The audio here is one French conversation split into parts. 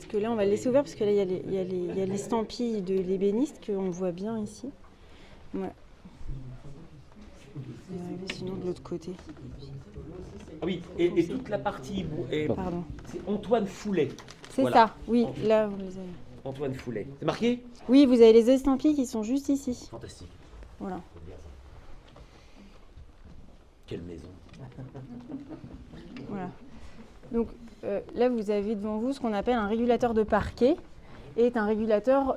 que là, on va le laisser ouvert parce que là, il y a l'estampille de l'ébéniste qu'on voit bien ici. Ouais. Sinon, de l'autre côté. Ah oui, et toute la partie... Pardon. C'est Antoine Foulet. C'est Voilà. ça, oui, là, vous les avez. Antoine Foulet. C'est marqué? Oui, vous avez les estampilles qui sont juste ici. Fantastique. Voilà. Quelle maison. Voilà. Donc là, vous avez devant vous ce qu'on appelle un régulateur de parquet, est un régulateur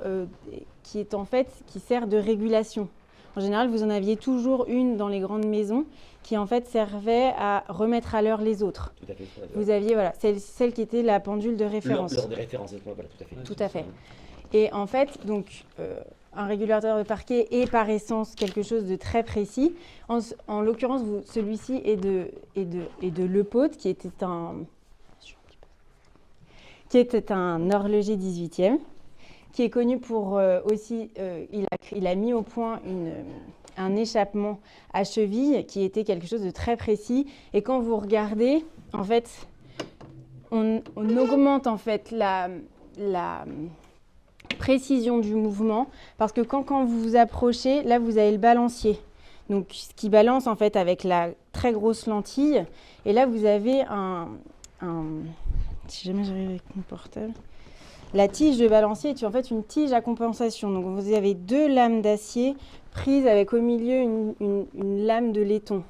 qui est en fait qui sert de régulation. En général, vous en aviez toujours une dans les grandes maisons qui en fait servait à remettre à l'heure les autres. Tout à fait. Vous aviez voilà, celle qui était la pendule de référence. L'heure de référence, voilà, tout à fait. Tout à fait. Et en fait, donc un régulateur de parquet est par essence quelque chose de très précis. En l'occurrence, celui-ci est de Lepaute, qui était un horloger 18e, qui est connu pour aussi, il a mis au point un échappement à cheville qui était quelque chose de très précis. Et quand vous regardez, en fait, on augmente en fait la précision du mouvement parce que quand vous vous approchez, là vous avez le balancier. Donc ce qui balance en fait avec la très grosse lentille. Et là vous avez si jamais j'arrive avec mon portable. La tige de balancier est en fait une tige à compensation. Donc vous avez deux lames d'acier prises avec au milieu une lame de laiton.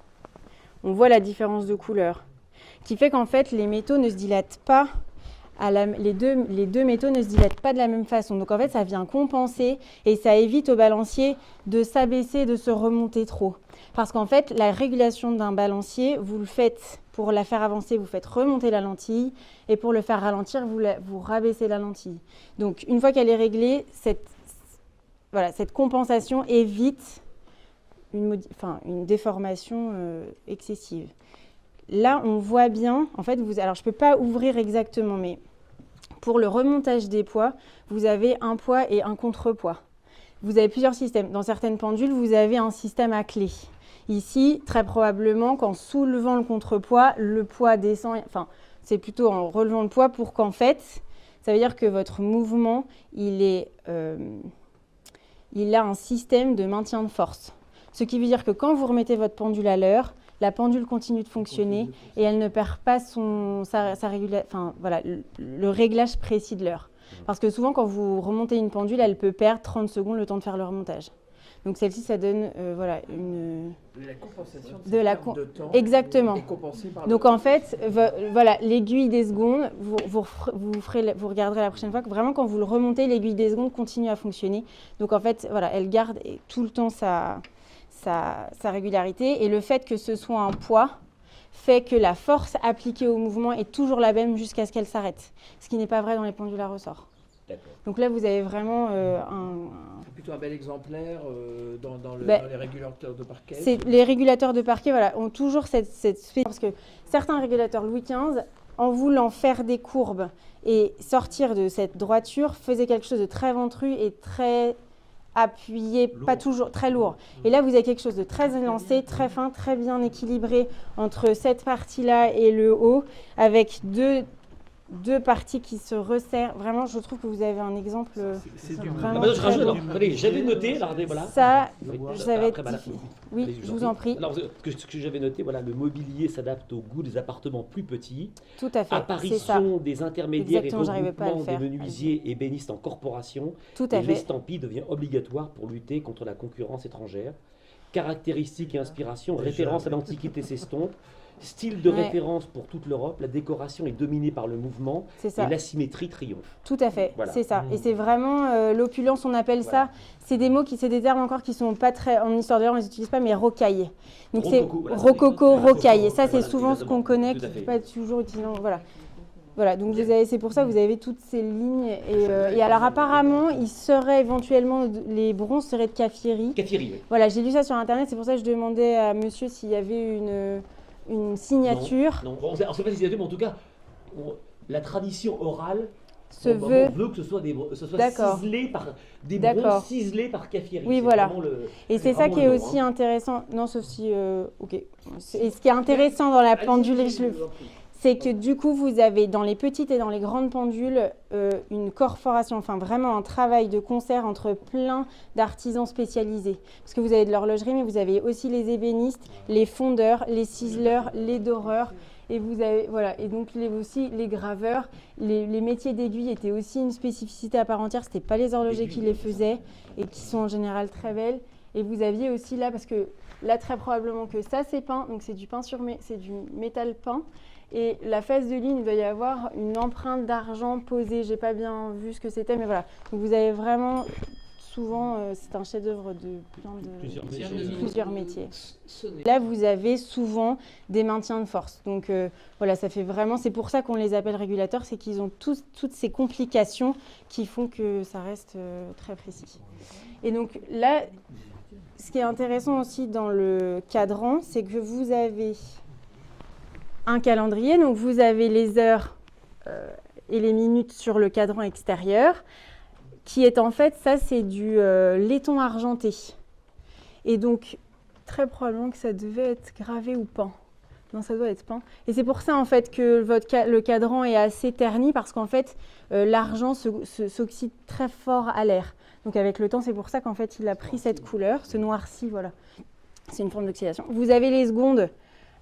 On voit la différence de couleur. Qui fait qu'en fait les métaux ne se dilatent pas. Les deux métaux ne se dilatent pas de la même façon. Donc en fait ça vient compenser et ça évite au balancier de s'abaisser, de se remonter trop. Parce qu'en fait la régulation d'un balancier, vous le faites pour la faire avancer, vous faites remonter la lentille et pour le faire ralentir, vous rabaissez la lentille. Donc une fois qu'elle est réglée, cette compensation évite une déformation excessive. Là, on voit bien, en fait, alors je ne peux pas ouvrir exactement, mais pour le remontage des poids, vous avez un poids et un contrepoids. Vous avez plusieurs systèmes. Dans certaines pendules, vous avez un système à clé. Ici, très probablement, qu'en soulevant le contrepoids, le poids descend, enfin, c'est plutôt en relevant le poids pour qu'en fait, ça veut dire que votre mouvement, il a un système de maintien de force. Ce qui veut dire que quand vous remettez votre pendule à l'heure, la pendule continue de fonctionner et elle ne perd pas le réglage précis de l'heure. Parce que souvent, quand vous remontez une pendule, elle peut perdre 30 secondes le temps de faire le remontage. Donc celle-ci, ça donne la compensation de temps. Exactement. Est compensée par donc en fait, l'aiguille des secondes, vous regarderez la prochaine fois que vraiment quand vous le remontez, l'aiguille des secondes continue à fonctionner. Donc en fait, elle garde tout le temps sa régularité. Et le fait que ce soit un poids fait que la force appliquée au mouvement est toujours la même jusqu'à ce qu'elle s'arrête. Ce qui n'est pas vrai dans les pendules à ressort. Donc là, vous avez vraiment C'est plutôt un bel exemplaire dans les régulateurs de parquet. Les régulateurs de parquet ont toujours cette spécificité. Parce que certains régulateurs Louis XV, en voulant faire des courbes et sortir de cette droiture, faisaient quelque chose de très ventru et très appuyé, lourd. Pas toujours très lourd. Et là, vous avez quelque chose de très élancé, très fin, très bien équilibré entre cette partie-là et le haut, avec deux parties qui se resserrent. Vraiment, je trouve que vous avez un exemple vraiment j'avais noté, alors voilà. Ça, j'avais... Oui, je vous en prie. Alors, ce que j'avais noté, le mobilier s'adapte au goût des appartements plus petits. Tout à fait, apparition des intermédiaires et regroupement des menuisiers ébénistes en corporation. Tout à fait. L'estampille devient obligatoire pour lutter contre la concurrence étrangère. Caractéristiques et inspiration, référence à l'Antiquité s'estompe. Style de référence pour toute l'Europe, la décoration est dominée par le mouvement et l'asymétrie triomphe. Tout à fait, c'est ça. Et c'est vraiment l'opulence, on appelle ça. C'est des termes encore qui sont pas très en histoire de l'art, on les utilise pas, mais rocaille. Donc c'est rococo, rocaille. Et ça, c'est souvent ce qu'on connaît, qui n'est pas toujours utilisé. Voilà, donc c'est pour ça que vous avez toutes ces lignes. Et alors apparemment, les bronzes seraient de Caffieri. Caffieri, oui. Voilà, j'ai lu ça sur Internet, c'est pour ça que je demandais à monsieur s'il y avait une signature. Non. On ne sait pas si c'est signature, mais en tout cas, la tradition orale veut que ce soit ciselé par des bronzes ciselés par Caffieri. Oui, voilà. Et c'est ça qui est aussi intéressant. Non, sauf si... ok. Et ce qui est intéressant dans la pendule Richelieu, c'est que du coup, vous avez dans les petites et dans les grandes pendules une corporation, enfin vraiment un travail de concert entre plein d'artisans spécialisés. Parce que vous avez de l'horlogerie, mais vous avez aussi les ébénistes, les fondeurs, les ciseleurs, les doreurs. Et vous avez, voilà, et donc aussi les graveurs, les métiers d'aiguille étaient aussi une spécificité à part entière. C'était pas les horlogers qui les faisaient et qui sont en général très belles. Et vous aviez aussi là, parce que là très probablement que ça c'est peint, donc c'est du pain c'est du métal peint. Et la face de ligne, il doit y avoir une empreinte d'argent posée. J'ai pas bien vu ce que c'était, mais voilà. Donc vous avez vraiment souvent, c'est un chef-d'œuvre de plusieurs métiers. Là, vous avez souvent des maintiens de force. Donc voilà, ça fait vraiment. C'est pour ça qu'on les appelle régulateurs, c'est qu'ils ont toutes ces complications qui font que ça reste très précis. Et donc là, ce qui est intéressant aussi dans le cadran, c'est que vous avez un calendrier. Donc vous avez les heures et les minutes sur le cadran extérieur, qui est en fait, ça c'est du laiton argenté. Et donc, très probablement que ça devait être gravé ou peint. Non, ça doit être peint. Et c'est pour ça en fait que le cadran est assez terni, parce qu'en fait, l'argent s'oxyde très fort à l'air. Donc avec le temps, c'est pour ça qu'en fait, il a pris cette couleur, ce noirci, voilà. C'est une forme d'oxydation. Vous avez les secondes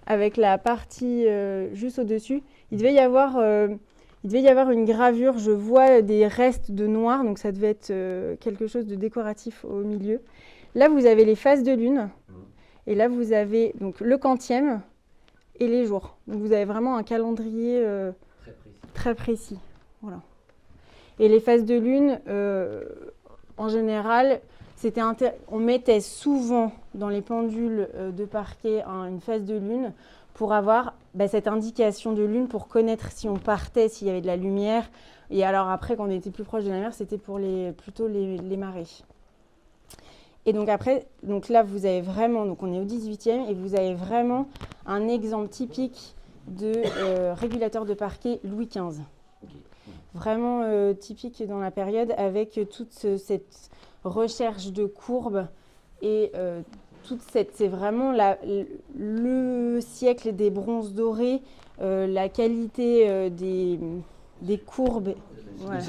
avec la partie juste au-dessus. Il devait y avoir une gravure, je vois des restes de noir, donc ça devait être quelque chose de décoratif au milieu. Là, vous avez les phases de lune, et là, vous avez donc le quantième et les jours. Donc, vous avez vraiment un calendrier très précis. Voilà. Et les phases de lune, en général, on mettait souvent dans les pendules de parquet une phase de lune pour avoir cette indication de lune, pour connaître si on partait, s'il y avait de la lumière. Et alors après, quand on était plus proche de la mer, c'était pour plutôt les marées. Et donc après, donc là, vous avez vraiment, donc on est au 18e, et vous avez vraiment un exemple typique de régulateur de parquet Louis XV. Vraiment typique dans la période, avec toute cette recherche de courbes et c'est vraiment le siècle des bronzes dorés, la qualité des courbes. Voilà.